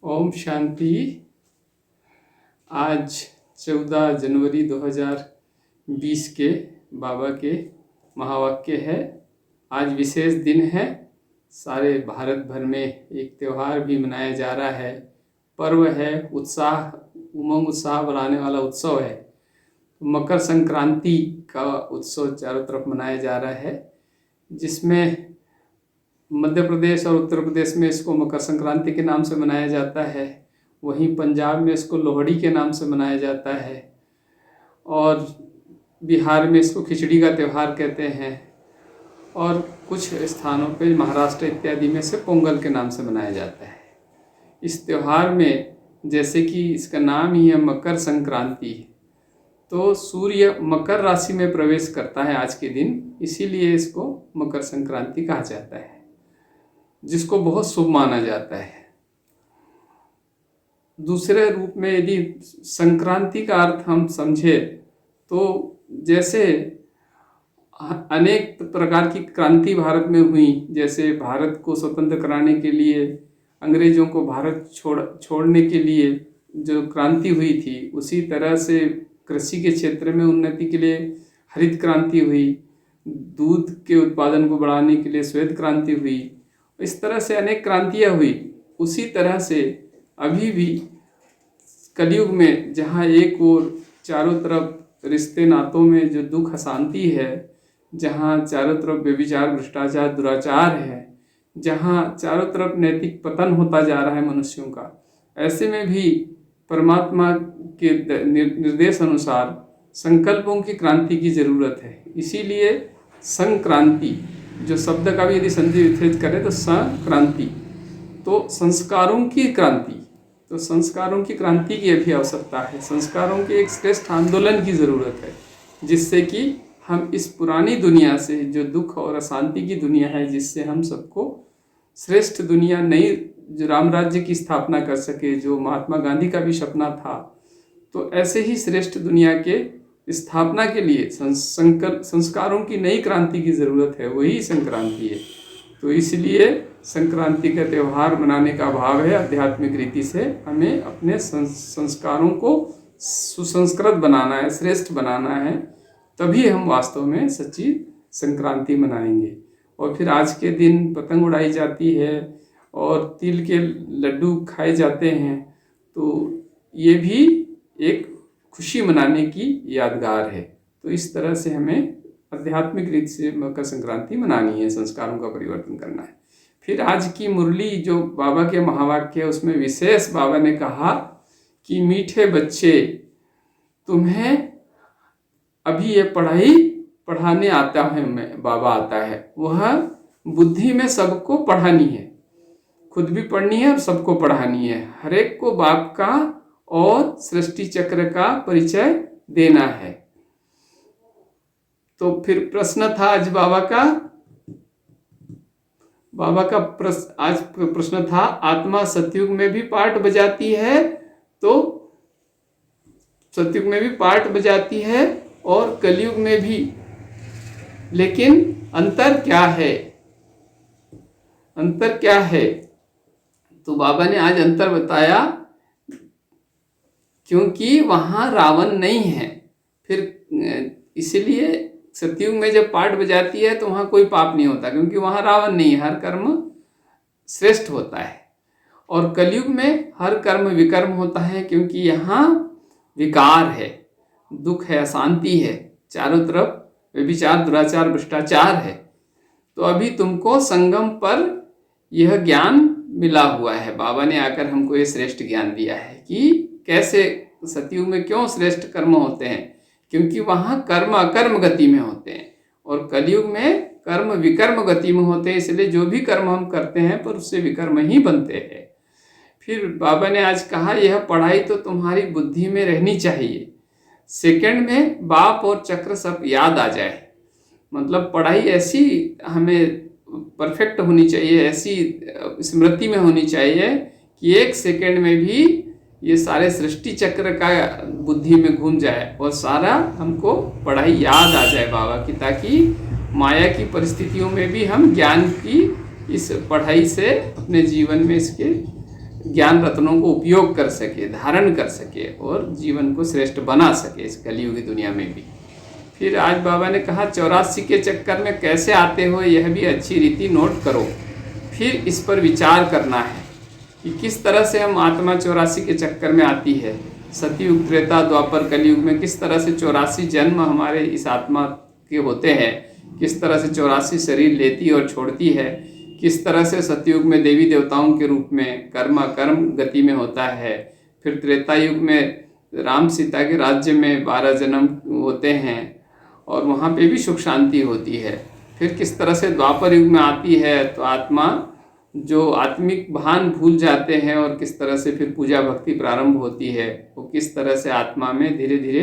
ओम शांति। आज 14 जनवरी 2020 के बाबा के महावाक्य है। आज विशेष दिन है। सारे भारत भर में एक त्यौहार भी मनाया जा रहा है, पर्व है, उत्साह उमंग उत्साह बढ़ाने वाला उत्सव है। मकर संक्रांति का उत्सव चारों तरफ मनाया जा रहा है, जिसमें मध्य प्रदेश और उत्तर प्रदेश में इसको मकर संक्रांति के नाम से मनाया जाता है। वहीं पंजाब में इसको लोहड़ी के नाम से मनाया जाता है और बिहार में इसको खिचड़ी का त्यौहार कहते हैं और कुछ स्थानों पे महाराष्ट्र इत्यादि में से पोंगल के नाम से मनाया जाता है। इस त्यौहार में जैसे कि इसका नाम ही है मकर संक्रांति, तो सूर्य मकर राशि में प्रवेश करता है आज के दिन, इसीलिए इसको मकर संक्रांति कहा जाता है, जिसको बहुत शुभ माना जाता है। दूसरे रूप में यदि संक्रांति का अर्थ हम समझे तो जैसे अनेक प्रकार की क्रांति भारत में हुई, जैसे भारत को स्वतंत्र कराने के लिए, अंग्रेजों को भारत छोड़ने के लिए जो क्रांति हुई थी, उसी तरह से कृषि के क्षेत्र में उन्नति के लिए हरित क्रांति हुई, दूध के उत्पादन को बढ़ाने के लिए श्वेत क्रांति हुई। इस तरह से अनेक क्रांतियाँ हुई। उसी तरह से अभी भी कलयुग में जहाँ एक ओर चारों तरफ रिश्ते नातों में जो दुख अशांति है, जहाँ चारों तरफ व्यभिचार भ्रष्टाचार दुराचार है, जहाँ चारों तरफ नैतिक पतन होता जा रहा है मनुष्यों का, ऐसे में भी परमात्मा के निर्देश अनुसार संकल्पों की क्रांति की जरूरत है। इसीलिए संक्रांति जो शब्द का भी यदि संधि विच्छेद करें तो संक्रांति, तो संस्कारों की क्रांति, तो संस्कारों की क्रांति की अभी आवश्यकता है। संस्कारों के एक श्रेष्ठ आंदोलन की ज़रूरत है, जिससे कि हम इस पुरानी दुनिया से, जो दुख और अशांति की दुनिया है, जिससे हम सबको श्रेष्ठ दुनिया, नई जो राम राज्य की स्थापना कर सके, जो महात्मा गांधी का भी सपना था, तो ऐसे ही श्रेष्ठ दुनिया के स्थापना के लिए संस्कारों की नई क्रांति की ज़रूरत है। वही संक्रांति है। तो इसलिए संक्रांति का त्यौहार मनाने का भाव है, आध्यात्मिक रीति से हमें अपने संस्कारों को सुसंस्कृत बनाना है, श्रेष्ठ बनाना है, तभी हम वास्तव में सच्ची संक्रांति मनाएंगे। और फिर आज के दिन पतंग उड़ाई जाती है और तिल के लड्डू खाए जाते हैं, तो ये भी एक खुशी मनाने की यादगार है। तो इस तरह से हमें आध्यात्मिक रीति से मकर संक्रांति मनानी है, संस्कारों का परिवर्तन करना है। फिर आज की मुरली जो बाबा के महावाक्य है, उसमें विशेष बाबा ने कहा कि मीठे बच्चे, तुम्हें अभी ये पढ़ाई पढ़ाने आता है, मैं बाबा आता है, वह बुद्धि में सबको पढ़ानी है, खुद भी पढ़नी है और सबको पढ़ानी है, हर एक को बाप का और सृष्टि चक्र का परिचय देना है। तो फिर प्रश्न था आज बाबा का आज प्रश्न था, आत्मा सतयुग में भी पार्ट बजाती है, तो सतयुग में भी पार्ट बजाती है और कलयुग में भी, लेकिन अंतर क्या है? अंतर क्या है? तो बाबा ने आज अंतर बताया, क्योंकि वहाँ रावण नहीं है। फिर इसलिए सतयुग में जब पार्ट बजाती है तो वहाँ कोई पाप नहीं होता, क्योंकि वहाँ रावण नहीं है, हर कर्म श्रेष्ठ होता है। और कलयुग में हर कर्म विकर्म होता है, क्योंकि यहाँ विकार है, दुख है, अशांति है, चारों तरफ व्यभिचार दुराचार भ्रष्टाचार है। तो अभी तुमको संगम पर यह ज्ञान मिला हुआ है। बाबा ने आकर हमको ये श्रेष्ठ ज्ञान दिया है कि कैसे सतयुग में क्यों श्रेष्ठ कर्म होते हैं, क्योंकि वहाँ कर्म अकर्म गति में होते हैं और कलयुग में कर्म विकर्म गति में होते हैं। इसलिए जो भी कर्म हम करते हैं पर उससे विकर्म ही बनते हैं। फिर बाबा ने आज कहा, यह पढ़ाई तो तुम्हारी बुद्धि में रहनी चाहिए, सेकंड में बाप और चक्र सब याद आ जाए। मतलब पढ़ाई ऐसी हमें परफेक्ट होनी चाहिए, ऐसी स्मृति में होनी चाहिए कि एक सेकंड में भी ये सारे सृष्टि चक्र का बुद्धि में घूम जाए और सारा हमको पढ़ाई याद आ जाए बाबा की, ताकि माया की परिस्थितियों में भी हम ज्ञान की इस पढ़ाई से अपने जीवन में इसके ज्ञान रत्नों को उपयोग कर सके, धारण कर सके और जीवन को श्रेष्ठ बना सके इस कलियुगी दुनिया में भी। फिर आज बाबा ने कहा 84 के चक्कर में कैसे आते हो यह भी अच्छी रीति नोट करो। फिर इस पर विचार करना है कि किस तरह से हम आत्मा 84 के चक्कर में आती है। सतयुग, त्रेता, द्वापर, कलयुग में किस तरह से 84 जन्म हमारे इस आत्मा के होते हैं, किस तरह से 84 शरीर लेती और छोड़ती है, किस तरह से सतयुग में देवी देवताओं के रूप में कर्म गति में होता है। फिर त्रेता युग में राम सीता के राज्य में 12 जन्म होते हैं और वहाँ पे भी सुख शांति होती है। फिर किस तरह से द्वापर युग में आती है तो आत्मा जो आत्मिक भान भूल जाते हैं और किस तरह से फिर पूजा भक्ति प्रारंभ होती है। वो किस तरह से आत्मा में धीरे धीरे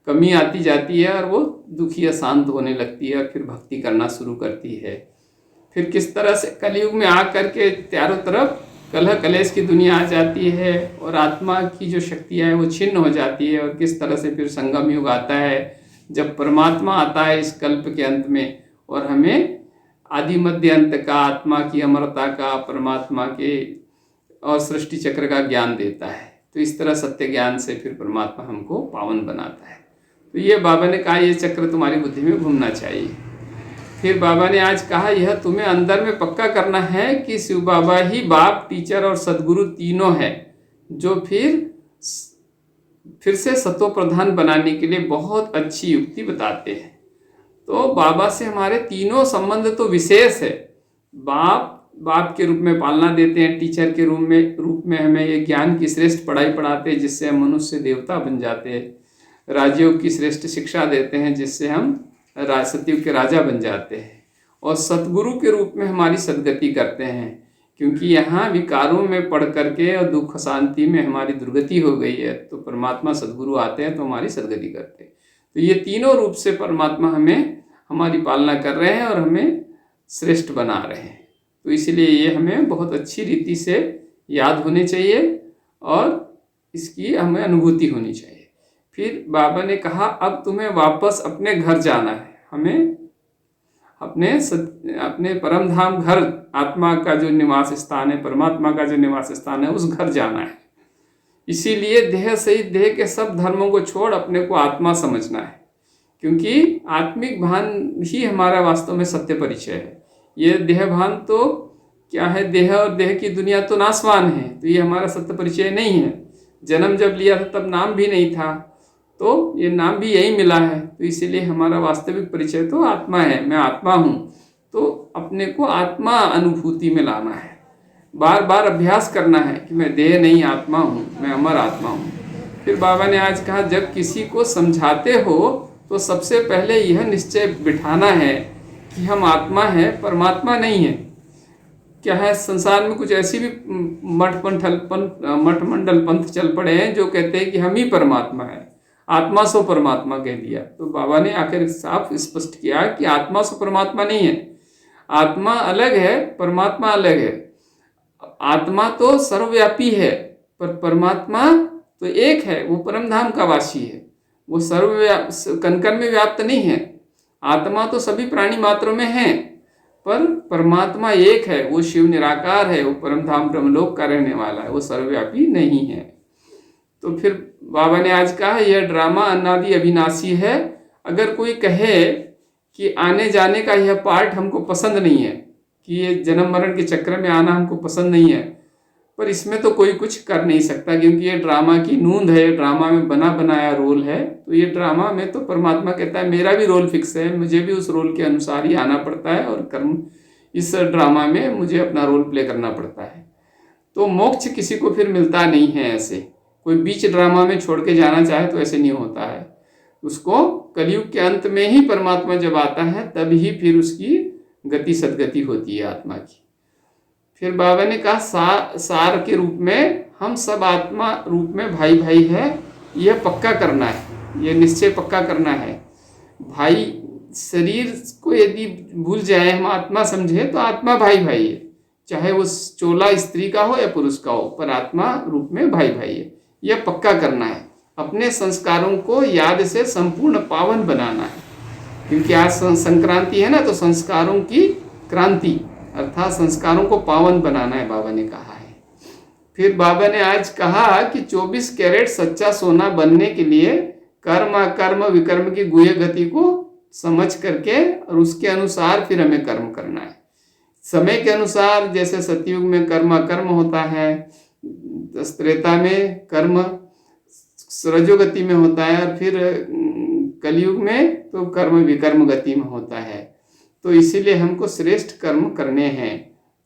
कमी आती जाती है और वो दुखी अशांत होने लगती है और फिर भक्ति करना शुरू करती है। फिर किस तरह से कलयुग में आ करके चारों तरफ कलह कलेश की दुनिया आ जाती है और आत्मा की जो शक्तियाँ हैं वो छिन्न हो जाती है। और किस तरह से फिर संगम युग आता है जब परमात्मा आता है इस कल्प के अंत में और हमें आदि मध्य अंत का, आत्मा की अमरता का, परमात्मा के और सृष्टि चक्र का ज्ञान देता है। तो इस तरह सत्य ज्ञान से फिर परमात्मा हमको पावन बनाता है। तो ये बाबा ने कहा ये चक्र तुम्हारी बुद्धि में घूमना चाहिए। फिर बाबा ने आज कहा यह तुम्हें अंदर में पक्का करना है कि शिव बाबा ही बाप, टीचर और सदगुरु तीनों है, जो फिर से सतो प्रधान बनाने के लिए बहुत अच्छी युक्ति बताते हैं। तो बाबा से हमारे तीनों संबंध तो विशेष है। बाप के रूप में पालना देते हैं, टीचर के रूप में हमें ये ज्ञान की श्रेष्ठ पढ़ाई पढ़ाते हैं जिससे हम मनुष्य देवता बन जाते हैं, राजयोग की श्रेष्ठ शिक्षा देते हैं जिससे हम सतयुग के राजा बन जाते हैं, और सतगुरु के रूप में हमारी सदगति करते हैं क्योंकि यहाँ विकारों में पढ़ करके और दुख शांति में हमारी दुर्गति हो गई है। तो परमात्मा सदगुरु आते हैं तो हमारी सदगति करते हैं। तो ये तीनों रूप से परमात्मा हमारी पालना कर रहे हैं और हमें श्रेष्ठ बना रहे हैं। तो इसलिए ये हमें बहुत अच्छी रीति से याद होने चाहिए और इसकी हमें अनुभूति होनी चाहिए। फिर बाबा ने कहा अब तुम्हें वापस अपने घर जाना है। हमें अपने परम धाम घर, आत्मा का जो निवास स्थान है, परमात्मा का जो निवास स्थान है, उस घर जाना है। इसीलिए देह सहित देह के सब धर्मों को छोड़ अपने को आत्मा समझना है, क्योंकि आत्मिक भान ही हमारा वास्तव में सत्य परिचय है। ये देह भान तो क्या है, देह और देह की दुनिया तो नाशवान है, तो ये हमारा सत्य परिचय नहीं है। जन्म जब लिया था तब नाम भी नहीं था, तो ये नाम भी यही मिला है। तो इसीलिए हमारा वास्तविक परिचय तो आत्मा है, मैं आत्मा हूँ। तो अपने को आत्मा अनुभूति में लाना है, बार बार अभ्यास करना है कि मैं देह नहीं आत्मा हूँ, मैं अमर आत्मा हूँ। फिर बाबा ने आज कहा जब किसी को समझाते हो तो सबसे पहले यह निश्चय बिठाना है कि हम आत्मा है, परमात्मा नहीं है। क्या है, संसार में कुछ ऐसी भी मठ मंडल पंथ चल पड़े हैं जो कहते हैं कि हम ही परमात्मा है, आत्मा सो परमात्मा कह दिया। तो बाबा ने आखिर साफ स्पष्ट किया कि आत्मा सो परमात्मा नहीं है, आत्मा अलग है, परमात्मा अलग है। आत्मा तो सर्वव्यापी है पर परमात्मा तो एक है, वो परम धाम का वासी है, वो कण कण में व्याप्त नहीं है। आत्मा तो सभी प्राणी मात्रों में है पर परमात्मा एक है, वो शिव निराकार है, वो परम धाम ब्रह्मलोक का रहने वाला है, वो सर्वव्यापी नहीं है। तो फिर बाबा ने आज कहा यह ड्रामा अनादि अविनाशी है। अगर कोई कहे कि आने जाने का यह पार्ट हमको पसंद नहीं है, कि ये जन्म मरण के चक्र में आना हमको पसंद नहीं है, पर इसमें तो कोई कुछ कर नहीं सकता क्योंकि ये ड्रामा की नूंद है, ड्रामा में बना बनाया रोल है। तो ये ड्रामा में तो परमात्मा कहता है मेरा भी रोल फिक्स है, मुझे भी उस रोल के अनुसार ही आना पड़ता है और कर्म इस ड्रामा में मुझे अपना रोल प्ले करना पड़ता है। तो मोक्ष किसी को फिर मिलता नहीं है, ऐसे कोई बीच ड्रामा में छोड़ के जाना चाहे तो ऐसे नहीं होता है। उसको कलयुग के अंत में ही परमात्मा जब आता है तब ही फिर उसकी गति सदगति होती है आत्मा की। फिर बाबा ने कहा सार के रूप में हम सब आत्मा रूप में भाई भाई है, यह पक्का करना है, यह निश्चय पक्का करना है। भाई शरीर को यदि भूल जाए, हम आत्मा समझे तो आत्मा भाई भाई है, चाहे वो चोला स्त्री का हो या पुरुष का हो, पर आत्मा रूप में भाई भाई है। यह पक्का करना है, अपने संस्कारों को याद से संपूर्ण पावन बनाना है, क्योंकि आज संक्रांति है ना, तो संस्कारों की क्रांति अर्थात संस्कारों को पावन बनाना है, बाबा ने कहा है। फिर बाबा ने आज कहा कि 24 कैरेट सच्चा सोना बनने के लिए कर्म अकर्म विकर्म की गुह्य गति को समझ करके और उसके अनुसार फिर हमें कर्म करना है। समय के अनुसार, जैसे सतयुग में कर्म अकर्म होता है, त्रेता में कर्म रजोगति में होता है, और फिर कलयुग में तो कर्म विकर्म गति में होता है। तो इसीलिए हमको श्रेष्ठ कर्म करने हैं,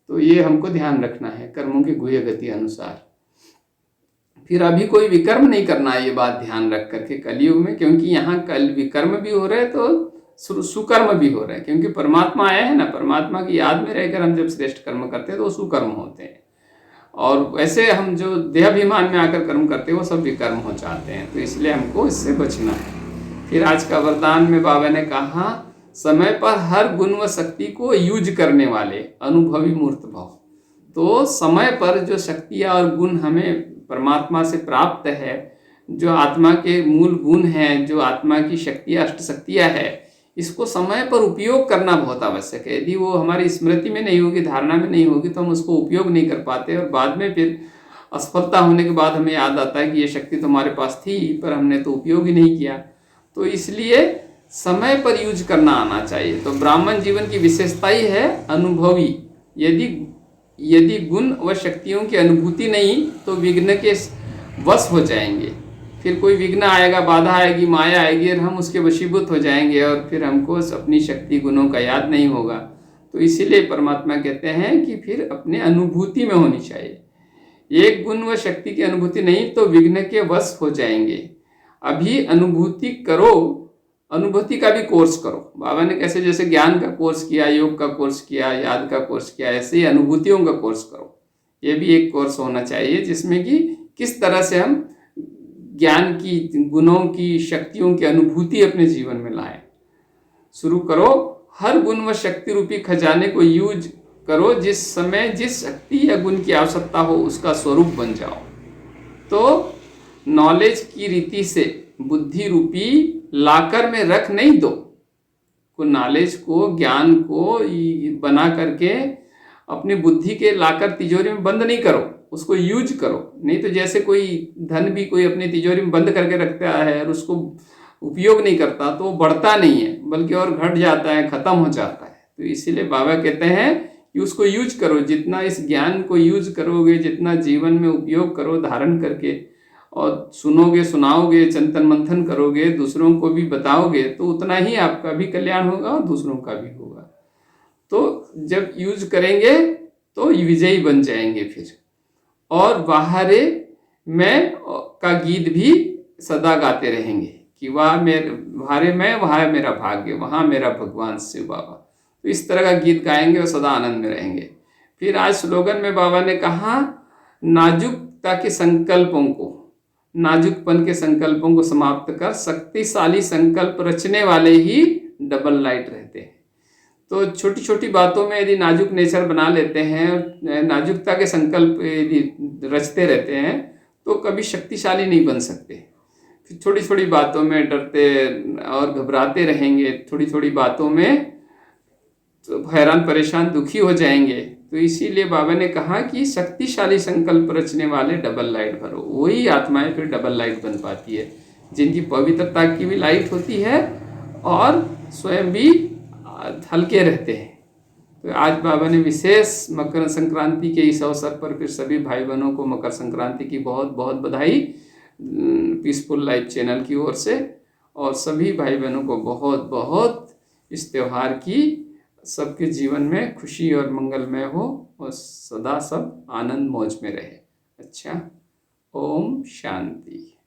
तो ये हमको ध्यान रखना है कर्मों की गुह्य गति अनुसार। फिर अभी कोई विकर्म नहीं करना है, ये बात ध्यान रख करके कलयुग में, क्योंकि यहाँ कल विकर्म भी हो रहे हैं तो सुकर्म भी हो रहे हैं, क्योंकि परमात्मा आया है ना, परमात्मा की याद में रहकर हम जब श्रेष्ठ कर्म करते हैं तो वो सुकर्म होते हैं, और वैसे हम जो देहाभिमान में आकर कर्म करते हैं वो सब विकर्म हो जाते हैं। तो इसलिए हमको इससे बचना है। फिर आज का वरदान में बाबा ने कहा, समय पर हर गुण व शक्ति को यूज करने वाले अनुभवी मूर्त भव। तो समय पर जो शक्तियाँ और गुण हमें परमात्मा से प्राप्त है, जो आत्मा के मूल गुण हैं, जो आत्मा की शक्तियाँ अष्ट शक्तियाँ है, इसको समय पर उपयोग करना बहुत आवश्यक है। यदि वो हमारी स्मृति में नहीं होगी, धारणा में नहीं होगी, तो हम उसको उपयोग नहीं कर पाते, और बाद में फिर असफलता होने के बाद हमें याद आता है कि ये शक्ति तो हमारे पास थी पर हमने तो उपयोग ही नहीं किया। तो इसलिए समय पर यूज करना आना चाहिए। तो ब्राह्मण जीवन की विशेषता ही है अनुभवी। यदि गुण व शक्तियों की अनुभूति नहीं तो विघ्न के वश हो जाएंगे। फिर कोई विघ्न आएगा, बाधा आएगी, माया आएगी, और हम उसके वशीभूत हो जाएंगे, और फिर हमको अपनी शक्ति गुणों का याद नहीं होगा। तो इसीलिए परमात्मा कहते हैं कि फिर अपने अनुभूति में होनी चाहिए। एक गुण व शक्ति की अनुभूति नहीं तो विघ्न के वश हो जाएंगे। अभी अनुभूति करो, अनुभूति का भी कोर्स करो। बाबा ने कैसे जैसे ज्ञान का कोर्स किया, योग का कोर्स किया, याद का कोर्स किया, ऐसे ही अनुभूतियों का कोर्स करो। ये भी एक कोर्स होना चाहिए जिसमें कि किस तरह से हम ज्ञान की, गुणों की, शक्तियों की अनुभूति अपने जीवन में लाएं। शुरू करो, हर गुण व शक्ति रूपी खजाने को यूज करो। जिस समय जिस शक्ति या गुण की आवश्यकता हो उसका स्वरूप बन जाओ। तो नॉलेज की रीति से बुद्धि रूपी लाकर में रख नहीं दो। को नॉलेज को, ज्ञान को बना करके अपनी बुद्धि के लाकर तिजोरी में बंद नहीं करो, उसको यूज करो। नहीं तो जैसे कोई धन भी कोई अपनी तिजोरी में बंद करके रखता है और उसको उपयोग नहीं करता तो वो बढ़ता नहीं है, बल्कि और घट जाता है, खत्म हो जाता है। तो इसीलिए बाबा कहते हैं कि उसको यूज करो। जितना इस ज्ञान को यूज करोगे, जितना जीवन में उपयोग करो धारण करके, और सुनोगे, सुनाओगे, चिंतन मंथन करोगे, दूसरों को भी बताओगे, तो उतना ही आपका भी कल्याण होगा और दूसरों का भी होगा। तो जब यूज करेंगे तो विजयी बन जाएंगे फिर। और बाहरे मैं का गीत भी सदा गाते रहेंगे कि वह मेरे बाहरे मैं, वहाँ मेरा भाग्य, वहाँ मेरा भगवान शिव बाबा। तो इस तरह का गीत गाएंगे और सदा आनंद में रहेंगे। फिर आज स्लोगन में बाबा ने कहा, नाजुकता के संकल्पों को, नाजुकपन के संकल्पों को समाप्त कर शक्तिशाली संकल्प रचने वाले ही डबल लाइट रहते हैं। तो छोटी छोटी बातों में यदि नाजुक नेचर बना लेते हैं, नाजुकता के संकल्प यदि रचते रहते हैं, तो कभी शक्तिशाली नहीं बन सकते। फिर छोटी छोटी बातों में डरते और घबराते रहेंगे, थोड़ी थोड़ी बातों में तो हैरान परेशान दुखी हो जाएंगे। तो इसीलिए बाबा ने कहा कि शक्तिशाली संकल्प रचने वाले डबल लाइट भरो। वही आत्माएं फिर डबल लाइट बन पाती है, जिनकी पवित्रता की भी लाइट होती है और स्वयं भी हल्के रहते हैं। तो आज बाबा ने विशेष मकर संक्रांति के इस अवसर पर फिर सभी भाई बहनों को मकर संक्रांति की बहुत बहुत बधाई पीसफुल लाइफ चैनल की ओर से, और सभी भाई बहनों को बहुत बहुत इस त्यौहार की सबके जीवन में खुशी और मंगलमय हो और सदा सब आनंद मौज में रहे। अच्छा, ओम शांति।